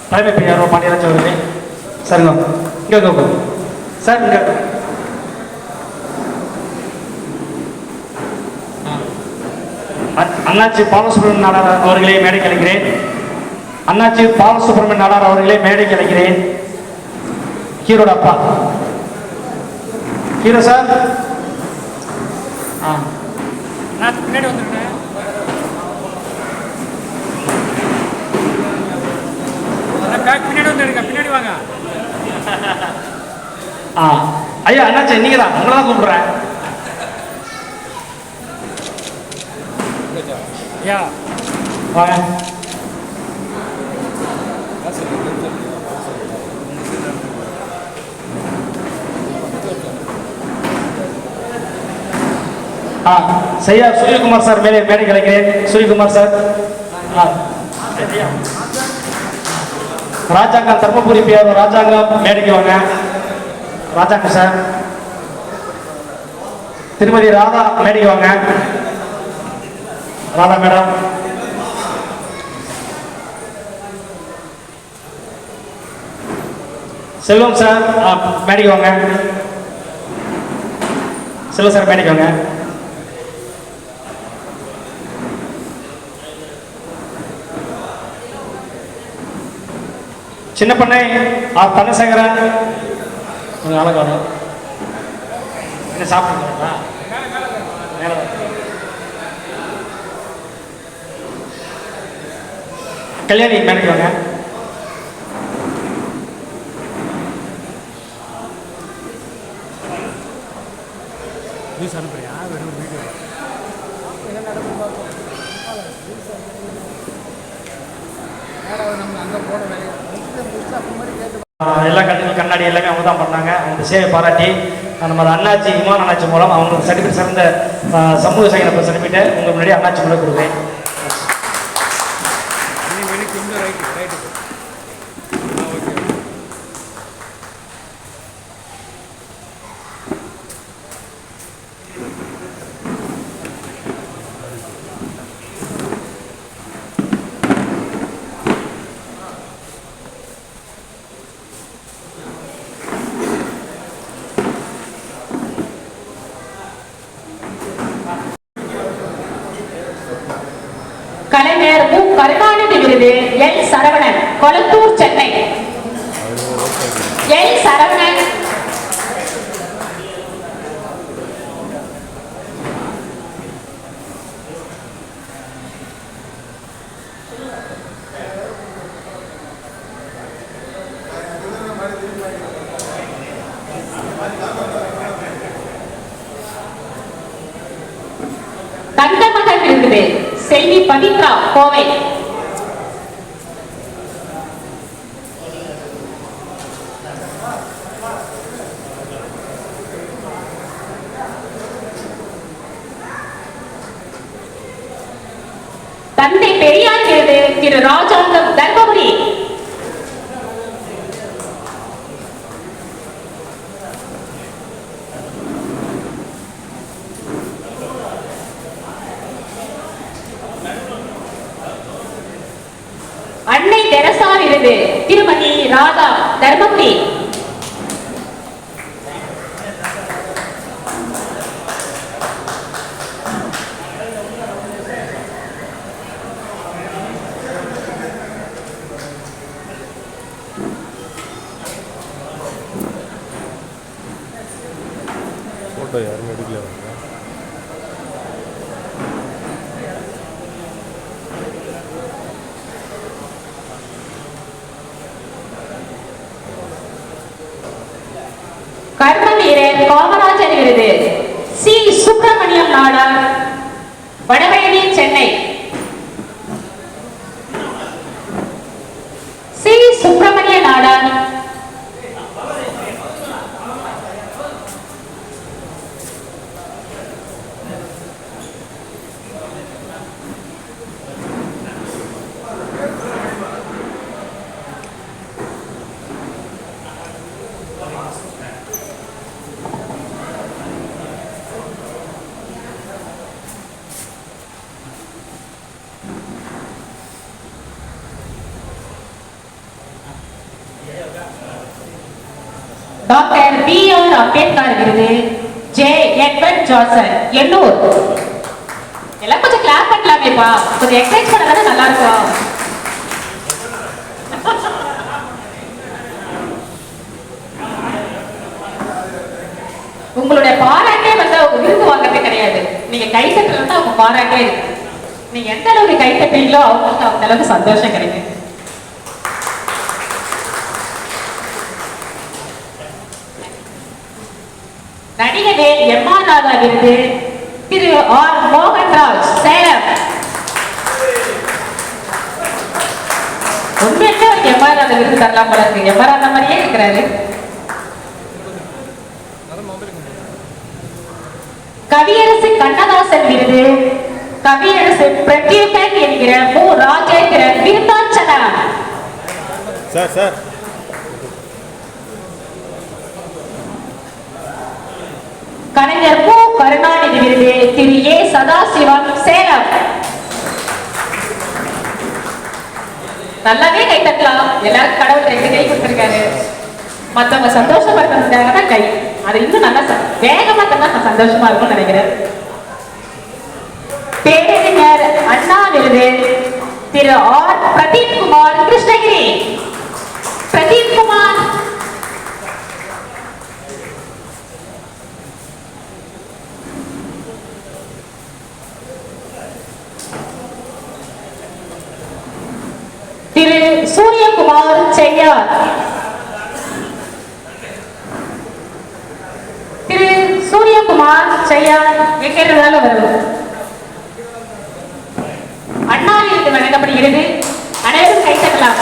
தலைமை பெரியார் பாண்டியராஜ் அவர்களே. சரிங்க, இங்கே சார், இங்கே அண்ணாச்சி பாலசுப்ரமணியன் நாடார் அவர்களே மேடை கலைக்கிறேன். அண்ணாச்சி பாலசுப்ரமணியன் நாடார் அவர்களே மேடை கலைக்கிறேன். ஹீரோட அப்பா ஹீரோ சார். பின்னாடி வந்துருங்க. பின்னாடி வந்துடுங்க, பின்னாடி வாங்க. ஐயா அண்ணாச்சி நீங்க தான், உங்களை தான் கூப்பிடுறேன். வாங்க. செய்யா சூரியகுமார் சார் மேலே மேடை கலைக்கிறேன். சூரியகுமார் சார். ராஜாங்கம் தர்மபுரி பிஆர் ராஜாங்கம் மேடைக்கு வாங்க. ராஜாங்கம் சார். திருமதி ராதா மேடைக்கு வாங்க. ராதா மேடம். செல்வம் சார் மேடைக்கு வாங்க. செல்வம் சார் மேடைக்கு வாங்க. சின்ன பண்ணை தனசேகரன் கொஞ்சம் அழகாக வரும். என்ன சாப்பிட்டுங்களா? கல்யாணி மேடைக்கு வாங்க. எல்லா கண்ணாடி எல்லாமே அவங்க தான் பண்ணாங்க. அவங்க சேவை பாராட்டி நம்ம அண்ணாச்சி இமான் அண்ணாச்சி மூலம் அவங்களுக்கு சர்டிஃபிகேட் சிறந்த சமூக சேவை சர்டிஃபிகேட்டை உங்களுக்கு முன்னாடி அண்ணாச்சி மூலம் கொடுக்குறேன். கலைஞர் மு கருணாநிதி விருது எல் சரவணன், கொளத்தூர், சென்னை. எல் சரவணன். தங்கமகன் விருது செல்வி பவித்ரா, கோவை. தந்தை பெரியார் விருது திரு ராஜாங்கம், தர்மபுரி. அன்னை தெரசா விருது திருமதி ராதா, தர்மபுரி. போட்டோ யாரும் எடுக்கல. கர்ம வீரர் காமராஜர் விருது C Subramaniam Nadar, Vadaveli, Chennai. C Subramania Nadar. Doctor B.R. Ambedkar விருது ஜே. Edward Johnson, Ennore. எல்லாம் கொஞ்சம் கிளாப் பண்ணலாமேப்பா, கொஞ்சம் எக்ஸைட் பண்ணதானே நல்லா இருக்கும். உங்களுடைய பாராட்டே வந்து அவங்க விருது வாங்கறதே கிடையாது. நீங்க கை தட்டுறது தான் அவங்க பாராட்டே இருக்கு. நீங்க எந்த அளவுக்கு கை தட்டுறீங்களோ அவங்களுக்கு அந்த அளவுக்கு சந்தோஷம் கிடைக்கும். நடிகவே M.R. ராதா விருது திரு R. மோகன்ராஜ், சேலம். உண்மையிலே ஒரு M.R. ராதா விருது தரலாம் போல இருக்கு. M.R. ராதா மாதிரியே இருக்கிறாரு. கவியரசு கண்ணதாசன் விருது கவியரசு பிரத்யுகன் என்கிற மு. ராஜேந்திரன், விருத்தாச்சலம். சார் கலைஞர் மு. கருணாநிதி விருது திரு ஏ. சதாசிவம், சேலம். நல்லாவே கை தட்டலாம். எல்லாருக்கும் கடவுள் 2 கை கொடுத்திருக்காரு. மத்தவங்க சந்தோஷப்படுறதுக்காக தான் கை. அது இன்னும் நல்லா வேகமா தந்தா நான் சந்தோஷமா இருக்கும்னு நினைக்கிறேன். பேரறிஞர் அண்ணா விருது திரு ஆர். பிரதீப் குமார், கிருஷ்ணகிரி. பிரதீப் குமார். திரு சூரியகுமார், செய்யார். திரு சூரியகுமார் செய்யார் எங்க இருந்தாலும் வரும். அண்ணாவிற்கு வழங்கப்படுகிறது. அனைவரும் கைத்தட்டலாம்.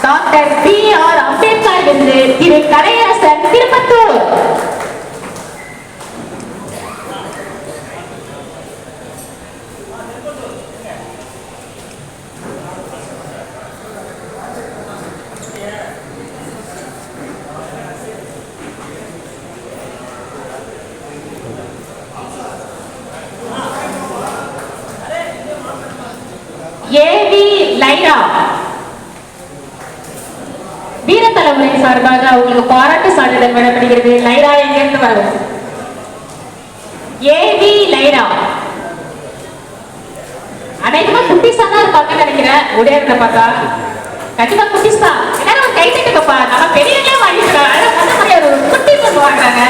Doctor B.R. அம்பேத்கர் விருது திரு கலையரசன், திருப்பத்தூர். ஏ.வி. லைரா வீரத்தலைமுறை சார்பாக அவங்களுக்கு பாராட்டு சான்றிதழ் வழங்கப்படுகிறது. லைரா எங்கிருந்து வரும்? ஏ.வி. லைரா அனைத்துமா குட்டிஸா தான் இருப்பாங்கன்னு நினைக்கிறேன். உடையத்தை பார்த்தா கண்டிப்பா குட்டிஸ் தான். எல்லாரும் ஒரு கை தட்டுக்கப்பா. நம்ம பெரியவங்களே வாங்கிக்கிறாங்க. அந்த மாதிரி ஒரு குட்டிஸ் வந்து வாங்குறாங்க.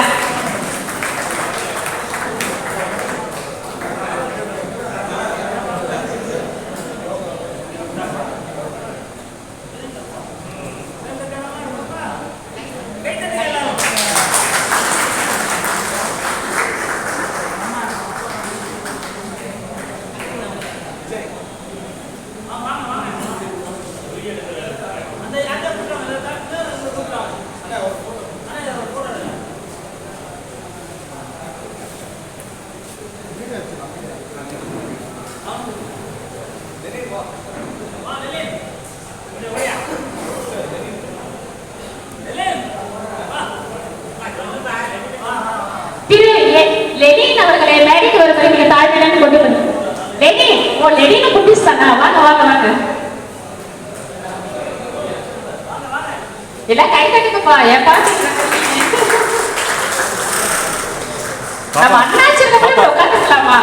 லெனின் அவர்களை மேடைக்கு வருவதை மிக தாழ்மையுடன் கொண்டு வந்தோம். லெனின், ஓ லெனின் குட்டிஸ் தானா? வாங்க வாங்க வாங்க. எல்லாம் கை தட்டுங்கப்பா. ஏப்பா நம்ம அண்ணாச்சி உட்காந்துக்கலாமா?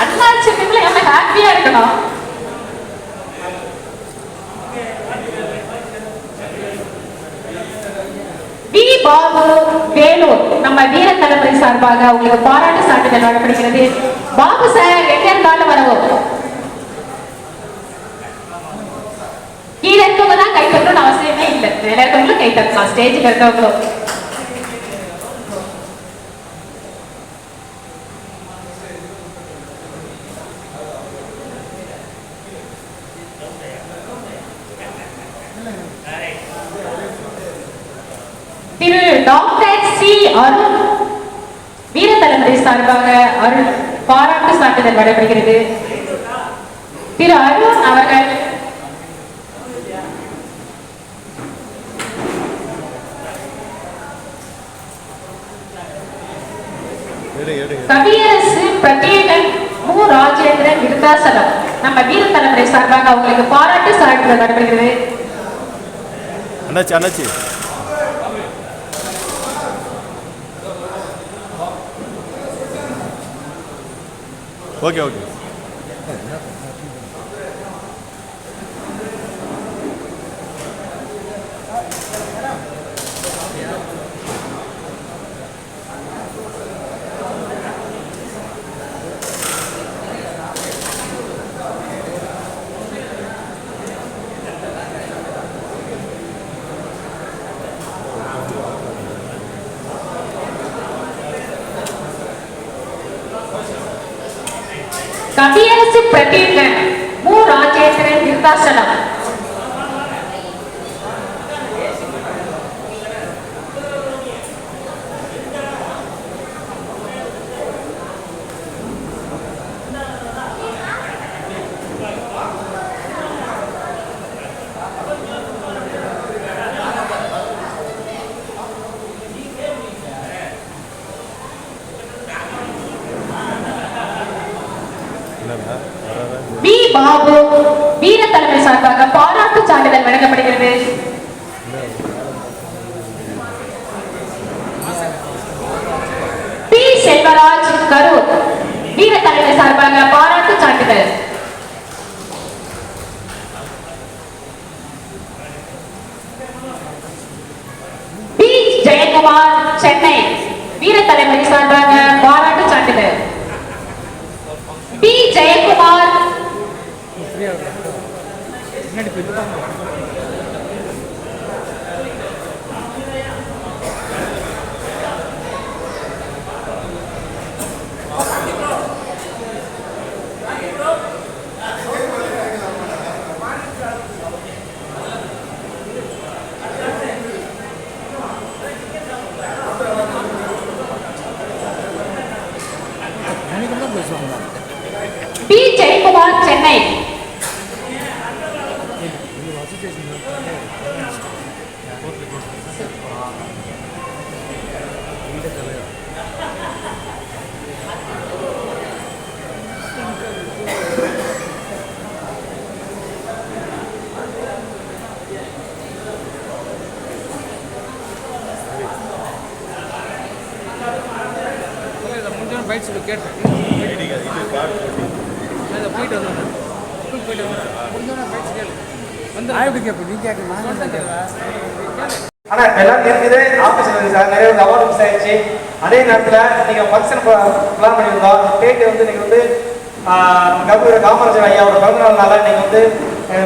அண்ணாச்சி எவ்வளவு ஹாப்பியா இருக்கணும். வி. பாபு, வேலூர் நம்ம வீர தலைமுறை சார்பாக உங்களுக்கு பாராட்டு சான்றிதழ் வழங்கப்படுகிறது. பாபு சார் எங்க இருந்தாலும் வரவும். கீழே இருக்கவங்க தான் கை தட்டணும்னு அவசியமே இல்லை. மேல இருக்கவங்களும் கை தட்டலாம். ஸ்டேஜுக்கு இருக்கவங்களும். திரு டாக்டர் சி. அருண் வீர தலைமுறை சார்பாக அருண் பாராட்டு சான்றிதழ் வழங்கப்படுகிறது. திரு அருண் அவர்கள் கவியரசு பிரத்யேகன் மு. ராஜேந்திரன், விருத்தாசலம் நம்ம வீர தலைமுறை சார்பாக அவங்களுக்கு பாராட்டு சான்றிதழ் நடைபெறுகிறது. அண்ணாச்சி அண்ணாச்சி ஓகே ஓகே. கவியரசு பிரதீபன் மு ராஜேந்திரன் விருத்தாசலம். பி பாபு வீர தலைமை சார்பாக பாராட்டு சான்றிதழ் வழங்கப்படுகிறது. பி செல்வராஜ் கரூர் வீர தலைமை சார்பாக பாராட்டு சான்றிதழ். பி ஜெயக்குமார் சென்னை வீர தலைமை சார்பாக பாராட்டு சான்றிதழ். P Jayakumar P Jayakumar Chennai. Bites கேட்டேன் போயிட்டு வந்தேன் ஸ்கூல் போயிட்டு வந்தேன் முடிஞ்சோன்னா பைட்ஸ் கேளு வந்து ஆய்வு கேட்பேன் நீ கேட்கணுமா ஆனால் எல்லாம் இருக்குது ஆஃபீஸில் இருக்குது சார். நிறைய அவார்டு மிஸ் ஆயிடுச்சு. அதே நேரத்தில் நீங்கள் ஃபங்க்ஷன் பிளான் பண்ணியிருந்தோம். டேட்டு வந்து நீங்கள் வந்து கபூர் காமராஜர் ஐயாவோட பிறந்தநாள்னால நீங்கள் வந்து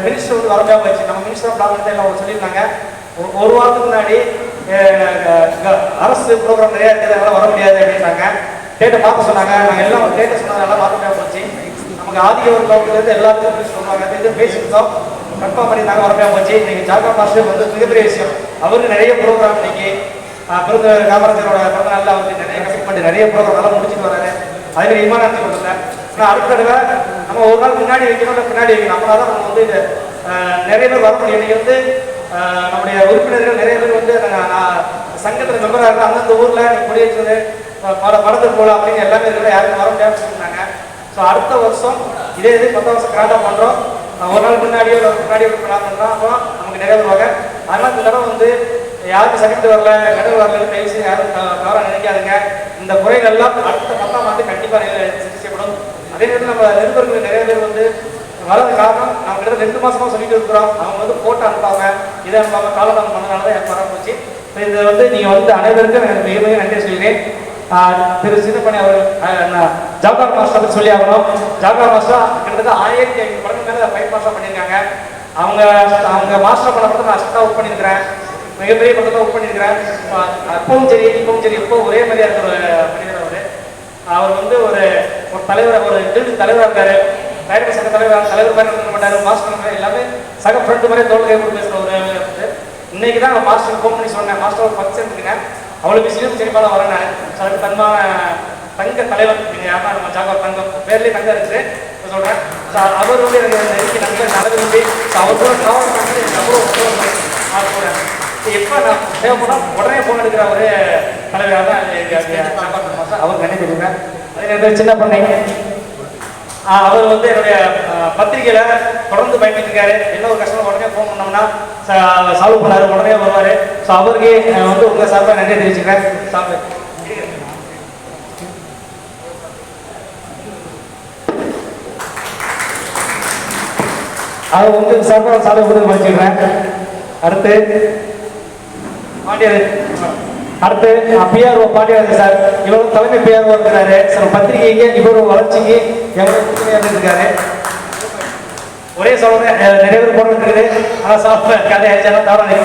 மினிஸ்டர் வந்து வர முடியாமல் போயிடுச்சு. நம்ம மினிஸ்டர் பிளான் பண்ணிட்டு எல்லாம் சொல்லியிருந்தாங்க. ஒரு வாரத்துக்கு முன்னாடி அரசு ப்ரோக்ராம் நிறையா இருக்குது, அதெல்லாம் வர முடியாது அப்படின்னாங்க. டேட்டை பார்க்க சொன்னாங்க. நாங்கள் எல்லாம் டேட்டை சொன்னதுனால மாற்ற முடியாமல் போச்சு. நமக்கு ஆதிக்க ஒரு கவுண்ட்லேருந்து எல்லாத்துக்கும் சொல்லுவாங்க. இது பேசியிருந்தோம், கன்ஃபார்ம் பண்ணியிருந்தாங்க, வர முடியாமல் போச்சு. இன்னைக்கு ஜாகா மாஸ்டர் வந்து மிகப்பெரிய விஷயம். அவருக்கு நிறைய ப்ரோக்ராம் இன்னைக்கு பிறந்த காமராஜரோட பிறந்த நாளில் அவருக்கு நிறைய கஷ்டம் பண்ணி நிறைய ப்ரோக்ராம் எல்லாம் முடிச்சுட்டு வராரு. அதே இம்மா நினச்சி கொடுத்தேன். ஆனால் அடுத்த தடவை நம்ம ஒரு நாள் முன்னாடி வைக்கணும், இல்லை பின்னாடி வைக்கணும். அப்படின்னா தான் நம்ம வந்து நிறைய பேர் வர முடியும். இன்னைக்கு வந்து நம்முடைய உறுப்பினர்கள் நிறைய பேர் வந்து சங்கத்தில் மெம்பராக இருந்தால் அந்தந்த ஊரில் கொடியேற்றது படத்துக்கு போகலாம் அப்படின்னு எல்லாமே இருக்கிற யாருக்கும் வர முடியாமல் சொல்லியிருந்தாங்க. ஸோ அடுத்த வருஷம் இதே இது 10 வருஷம் கிராண்டாக பண்ணுறோம். ஒரு நாள் முன்னாடியோ இல்லை முன்னாடியோ பிளான் பண்ணுறோம். அப்போ நமக்கு நிறைய வருவாங்க. அதனால் இந்த தடவை வந்து யாருக்கும் சர்டிஃபிகேட் வரல, மெடல் வரல, பேசி யாரும் தவறாக நினைக்காதுங்க. இந்த குறைகள்லாம் அடுத்த 10ஆம் ஆண்டு கண்டிப்பாக சரி செய்யப்படும். அதே நேரத்தில் நம்ம நிருபர்கள் நிறைய பேர் வந்து வளர்ந்த காரணம் நம்ம கிட்ட 2 மாசமாக சொல்லிட்டு இருக்கிறோம். அவங்க வந்து போட்டோ அனுப்பாங்க, இதை அனுப்பாங்க, காலதாமம் பண்ணனால தான் எனக்கு வர போச்சு. இதை வந்து நீங்கள் வந்து அனைவருக்கும் எனக்கு மிக மிக நன்றி சொல்கிறேன். திரு சின்னப்பணி அவர் ஜவஹர் மாஸ்டர் சொல்லி ஆகணும். ஜவஹர் மாஸ்டர் கிட்டத்தட்ட 1500 படங்கள் மேலே ஃபைட் மாஸ்டர் பண்ணியிருக்காங்க. அவங்க மாஸ்டர் படம் மட்டும் நான் அசிஸ்டாக ஒர்க் பண்ணியிருக்கிறேன். மிகப்பெரிய படத்தை ஒர்க் பண்ணியிருக்கிறேன். அப்பவும் சரி இப்பவும் சரி எப்போ ஒரே மாதிரியாக இருக்கிற மனிதர் அவர் வந்து ஒரு தலைவர், ஒரு கில்டு தலைவராக இருக்காரு. டைரக்டர் சங்க தலைவர் மாதிரி இருக்க மாட்டார். மாஸ்டர் எல்லாமே சக ஃப்ரெண்டு மாதிரி தோல் கை கொடுத்து பேசுகிற ஒரு வந்து இன்னைக்கு தான் மாஸ்டர் ஃபோன் பண்ணி சொன்னேன், மாஸ்டர் ஒரு ஃபங்க்ஷன் இருக்குங்க, அவ்வளோ பிஸியும் சரிப்பாக தான் வரேன். அதுக்கு தன்மான தங்க தலைவர் நீங்கள் யாருன்னா நம்ம ஜாகர் தங்கம் பேர்லேயே தங்கம் இருக்குது சொல்கிறேன். அவர் வந்து எனக்கு நெருக்கி நண்பர் நல்ல விரும்பி அவர் கூட ட்ராவல் பண்ணி எனக்கு அவ்வளோ போகிறேன். எப்போ நான் தேவைப்படும் உடனே ஃபோன் எடுக்கிற ஒரு தலைவராக தான் மாஸ்டர் அவர் நினைவு தெரியுங்க. அதே நேரத்தில் சின்ன பண்ணை அவர் வந்து என்னுடைய பத்திரிகையில தொடர்ந்து பயணிட்டு இருக்காரு. என்ன ஒரு கஷ்டம் உடனே ஃபோன் பண்ணோம்னா சால்வ் பண்ணாரு, உடனே வருவாரு. ஸோ அவருக்கு வந்து உங்க சார்பாக நன்றி தெரிவிச்சுக்கிறேன். சாப்பிடு அது உங்க சார்பாக சாலை கொடுத்து வச்சுக்கிறேன். அடுத்து பாண்டியர், அடுத்து பிஆர்ஓ பாண்டியராஜன் சார். இவரும் தலைமை பிஆர்ஓ இருக்கிறாரு. சார் பத்திரிகைக்கு இவரும் வளர்ச்சிக்கு எவ்வளவு உறுதுணையாக இருக்காரு. ஒரே சொல்ல நிறைய பேர் போட்டு இருக்குது. ஆனால் சாப்பிட கதை ஆயிடுச்சா தவறாக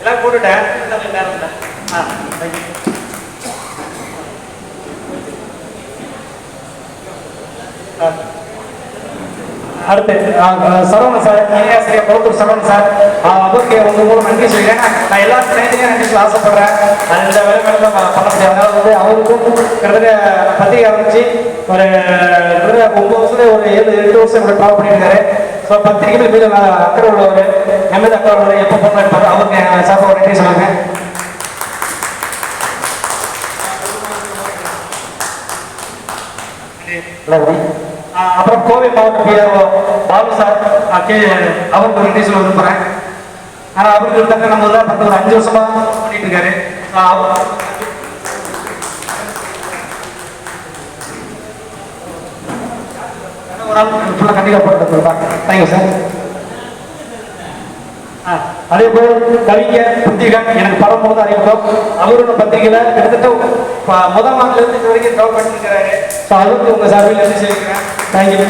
எல்லாம் போட்டுட்டேன். அடுத்து சரவணன் சார், இணையாசிரியர் குளத்தூர் சரவணன் சார். அவருக்கு உங்க மூலம் நன்றி சொல்லிக்கிறேன். நான் எல்லாரும் தனித்தனியாக நன்றி சொல்ல ஆசைப்படுறேன். அந்த வேலை மேலே பண்ண முடியாது. அதனால வந்து அவருக்கும் கிட்டத்தட்ட பத்திரிகை ஆரம்பிச்சு ஒரு 9 வருஷத்துல ஒரு 7-8 வருஷம் கூட ட்ராவல் பண்ணியிருக்காரு. ஸோ பத்திரிகைகள் மீது அக்கறை உள்ளவர், என் மீது அக்கறை உள்ளவர், எப்போ போன எடுப்பாரு அவருக்கு சார்பாக நன்றி சொல்லுங்க. அப்புறம் கோவை மாவட்ட பிஆர்ஓ பாலு சார் அவருக்கு நன்றி சொல்ல விரும்புகிறேன். ஆனால் அவருக்கு இருந்தாக்க நம்ம தான் ஒரு 5 வருஷமா பண்ணிட்டு இருக்காரு. ஒரு ஆள் ஃபுல்லாக கண்டிப்பாக போட்டு தேங்க்யூ சார். அதே போல் கவிஞர் புத்திகன் எனக்கு படம் போது அறிமுகம். அவரோட பத்திரிகையில கிட்டத்தட்ட முதல் நாள்ல இருந்து இது வரைக்கும் ட்ராவல் பண்ணிருக்கிறாரு. ஸோ அதுக்கு உங்க சார்பில் இருந்து சேர்க்கிறேன். தேங்க்யூ.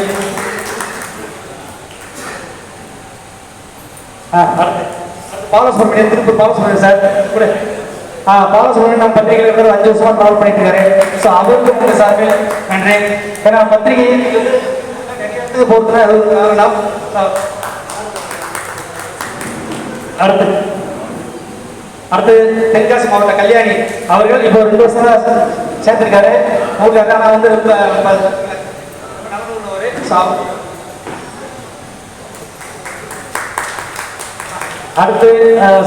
பாலசுப்ரமணியன், திருப்பூர் பாலசுப்ரமணியன் சார் கூட பாலசுப்ரமணியன் நம்ம பத்திரிகையில் இருக்கிற 5 வருஷமா ட்ராவல் பண்ணிட்டு இருக்காரு. ஸோ அவருக்கு உங்க சார்பில் நன்றி. ஏன்னா பத்திரிகை போகிறதுனா அது ஒரு காரணம். அடுத்து தென்காசி மாவட்ட கல்யாணி அவர்கள் இப்போ 2 வருஷமா சேர்த்திருக்காரு. அவங்களுக்கு நான் வந்து ரொம்ப அடுத்து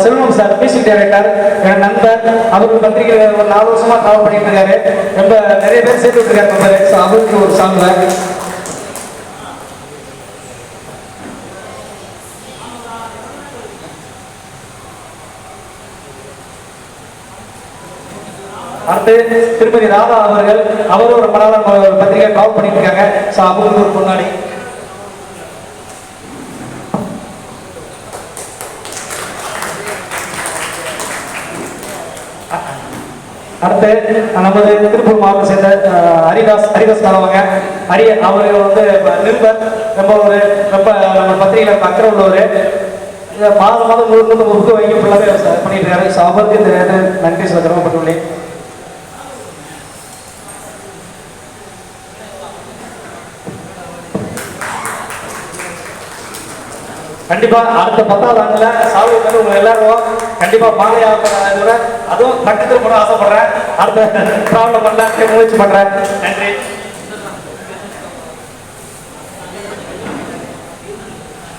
செல்வம் சார், மியூசிக் டைரக்டர், என் நண்பர். அவருக்கு பத்திரிகை ஒரு 4 வருஷமா ட்ராவல் பண்ணிட்டு இருக்காரு. ரொம்ப நிறைய பேர் சேர்த்து விட்டுருக்காரு. ஸோ அவருக்கு ஒரு சாங். அடுத்து திருமதி ராதா அவர்கள், அவரும் ஒரு மலையாளம் பத்திரிகை ட்ராவல் பண்ணிட்டு இருக்காங்க. ஸோ அவங்களுக்கு ஒரு முன்னாடி. அடுத்து நமது திருப்பூர் மாவட்டம் சேர்ந்த ஹரிதாஸ் தலைவங்க. அவர் வந்து நிருபர், ரொம்ப நம்ம பத்திரிகையில அக்கறை உள்ளவர். மாதம் முழுக்க புக்கு வாங்கி ஃபுல்லாகவே பண்ணிட்டு இருக்காரு. ஸோ அவருக்கு இந்த நன்றி சொல்ல கடமைப்பட்டுள்ளேன். கண்டிப்பா அடுத்த 10வது ஆண்டுல சாலை உங்க எல்லாரும் கண்டிப்பா மாலை ஆகக்கூடாது. அதுவும் பக்கத்தில் போட ஆசைப்படுறேன். அடுத்த ப்ராப்ளம் பண்ண முயற்சி பண்றேன். நன்றி.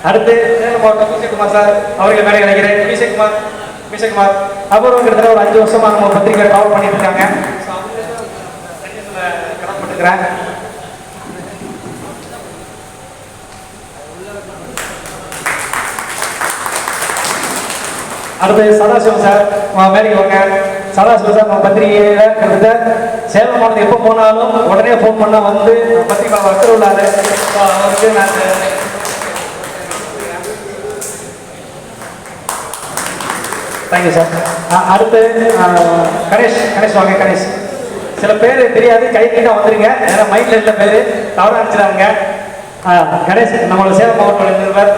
அடுத்து சேலம் மாவட்டம் விஜயகுமார் சார் அவர்கள் மேலே நினைக்கிறேன். விஜயகுமார் அவரும் கிட்டத்தட்ட ஒரு 5 வருஷமா நம்ம பத்திரிகை ட்ராவல் பண்ணிட்டு இருக்காங்க. கடமைப்பட்டுக்கிறேன். அடுத்து சதாசிவம் சார் வேலைக்கு வாங்க. சதாசிவம் சார் நம்ம பத்திரிகையில கிட்டத்தட்ட சேலம் மாவட்டம் எப்போ போனாலும் உடனே ஃபோன் பண்ண வந்து பத்திரிகை அக்கறை உள்ளாரு. அவருக்கு நான் தேங்க்யூ சார். அடுத்து கணேஷ் வாங்க. கணேஷ் சில பேர் தெரியாது, கை கிட்ட வந்துருங்க. ஏன்னா மைண்ட்ல இருந்த பேர் தவறு அனுப்பிச்சிடாங்க. கணேஷ் நம்மளோட சேலம் மாவட்ட நிறுவனர்.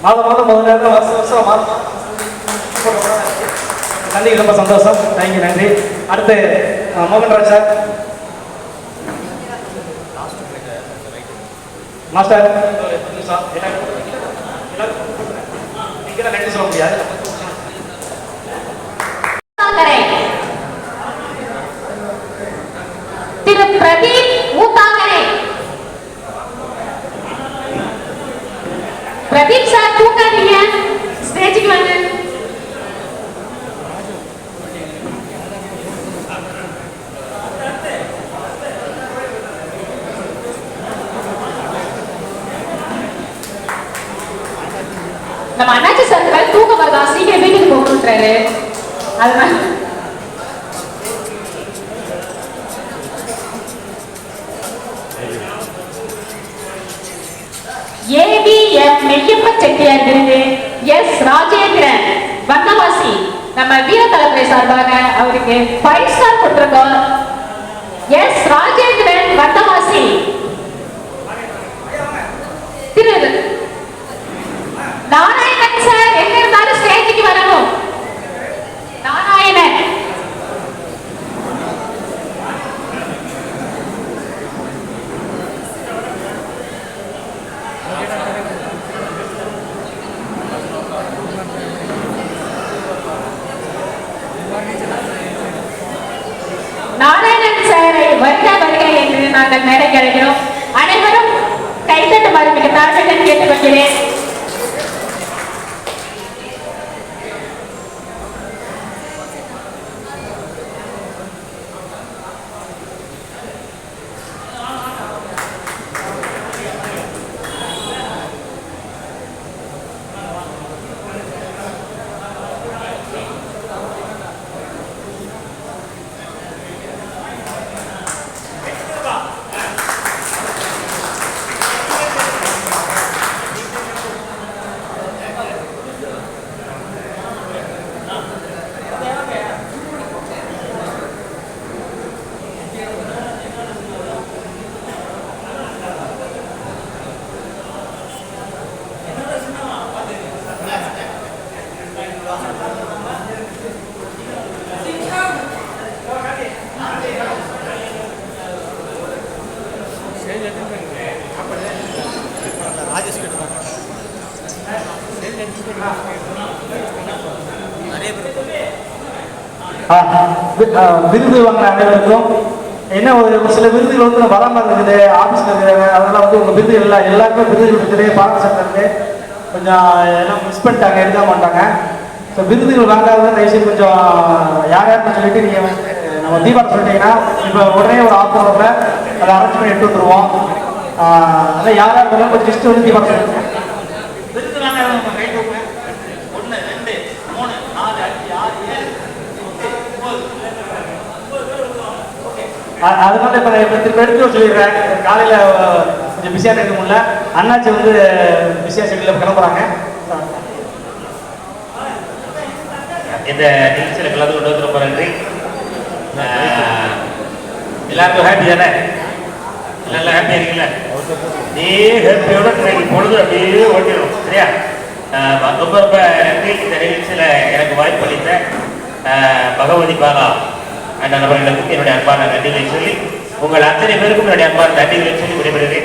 மாதம் முதல் நேரம் வருஷம் மாதம் நன்றி. ரொம்ப சந்தோஷம். தேங்க்யூ, நன்றி. அடுத்து மோகன்ராஜ் சார் மாஸ்டர். நன்றி சொல்ல முடியாது. திரு பிரதீப் ஊத்தாங்கரை. பிரதீப் சார் தூக்காதீங்க, ஸ்டேஜுக்கு நம்ம அண்ணாச்சி சார் மேல தூக்கம் வரதான் சீக்கிரம் வீட்டுக்கு போகணுன்றாரு. அதனால ஏபிஎம் மெய்யப்ப செட்டியார் விருது எஸ் ராஜேந்திரன் வண்ணவாசி நம்ம வீரத்தலைமுறை சார்பாக அவருக்கு 5 ஸ்டார் கொடுத்திருக்கோம். எஸ் ராஜேந்திரன் வண்ணவாசி. திரு நாராயணன் சார் எங்க இருந்தாலும் ஸ்டேஜுக்கு வரணும். நாராயணன் நாராயணன் சாரை வருக வருக என்று நாங்கள் மேடைக்கு அழைக்கிறோம். அனைவரும் கைத்தட்டு மறுமிக்க தாழ்வுடன் கேட்டுக்கொள்கிறேன். விருது வாங்கின அனைவருக்கும் என்ன ஒரு சில விருதுகள் வந்து வராமல் இருக்குது, ஆஃபீஸில் இருக்கிறாங்க. அதனால வந்து உங்கள் விருதுகள் எல்லாருக்குமே விருதுகள் இருக்குது. பாரத சட்டத்துக்கு கொஞ்சம் எல்லாம் மிஸ் பண்ணிட்டாங்க, எடுக்க மாட்டாங்க. ஸோ விருதுகள் வாங்காத தயவுசெய்து கொஞ்சம் யார் யாருன்னு சொல்லிட்டு நீங்கள் நம்ம தீபாவளி சொல்லிட்டீங்கன்னா இப்போ உடனே ஒரு ஆஃபரில் அதை அரேஞ்ச் பண்ணி எடுத்து வந்துடுவோம். அதான் யார் யார் கொஞ்சம் லிஸ்ட்டு வந்து தீபாவளி சொல்லிட்டு விருது வாங்க கை தூங்க. 1 2 3 4 5 6 7 அதனால இப்போ திரும்ப எடுத்து சொல்லிடுறேன். காலையில் கொஞ்சம் பிஸியாக இருக்க முடியல. அண்ணாச்சி வந்து பிஸியாக ஷெட்யூலில் கிளம்புறாங்க. இந்த நிகழ்ச்சியில் கலந்து கொண்டு வந்து ரொம்ப நன்றி. எல்லாருக்கும் ஹாப்பி தானே? நல்லா ஹாப்பியாக இருக்கீங்களா? நீ ஹாப்பியோட பொழுது அப்படியே ஓட்டிடும். சரியா? ரொம்ப ரொம்ப நன்றி. இந்த நிகழ்ச்சியில் எனக்கு வாய்ப்பு அளித்த பகவதி பாலா அந்த நபர்களுக்கும் என்னுடைய அன்பான நன்றிகளை சொல்லி உங்கள் அத்தனை பேருக்கும் என்னுடைய அன்பான நன்றிகளை சொல்லி விடைபெறுகிறேன்.